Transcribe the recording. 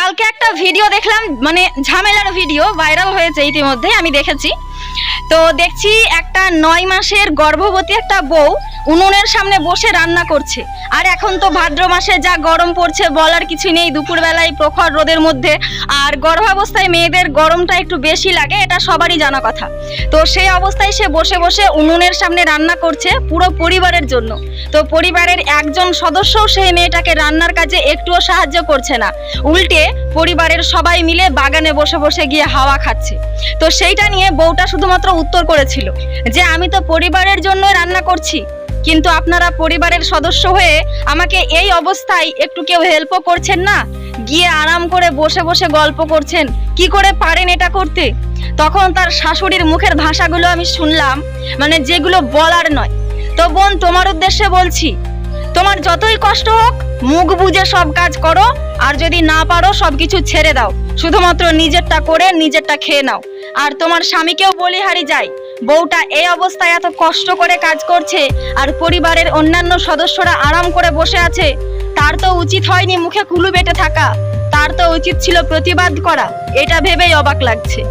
কালকে একটা ভিডিও দেখলাম, মানে ঝামেলার ভিডিও ভাইরাল হয়েছে ইতিমধ্যে, আমি দেখেছি। তো দেখছি একটা 9 মাসের গর্ভবতী একটা বউ উনুনের সামনে বসে রান্না করছে। আর এখন তো ভাদ্র মাসে যা গরম পড়ছে বলার কিছু নেই, দুপুরবেলায় প্রখর রোদের মধ্যে। আর গর্ভাবস্থায় মেয়েদের গরমটা একটু বেশি লাগে, এটা সবারই জানা কথা। তো সেই অবস্থায় সে বসে বসে উনুনের সামনে রান্না করছে পুরো পরিবারের জন্য। তো পরিবারের একজন সদস্যও সেই মেয়েটাকে রান্নার কাজে একটুও সাহায্য করছে না, উল্টে পরিবারের সবাই মিলে বাগানে বসে বসে গিয়ে হাওয়া খাচ্ছে। তো সেইটা নিয়ে বউটা শুধুমাত্র উত্তর করেছিল যে আমি তো পরিবারের জন্য রান্না করছি, কিন্তু আপনারা পরিবারের সদস্য হয়ে আমাকে এই অবস্থায় একটু কেউ হেল্পও করছেন না, গিয়ে আরাম করে বসে বসে গল্প করছেন, কি করে পারেন এটা করতে? তখন তার শাশুড়ির মুখের ভাষাগুলো আমি শুনলাম, মানে যেগুলো বলার নয়। তো বোন, তোমার উদ্দেশ্যে বলছি, তোমার যতই কষ্ট হোক মুখ বুজে সব কাজ করো, আর যদি না পারো সবকিছু ছেড়ে দাও, শুধুমাত্র নিজেরটা করে নিজেরটা খেয়ে নাও। আর তোমার স্বামীকেও বলিহারি যায়, বউটা এই অবস্থায় এত কষ্ট করে কাজ করছে আর পরিবারের অন্যান্য সদস্যরা আরাম করে বসে আছে, তার তো উচিত হয়নি মুখে কুলু বেটে থাকা, তার তো উচিত ছিল প্রতিবাদ করা। এটা ভেবেই অবাক লাগছে।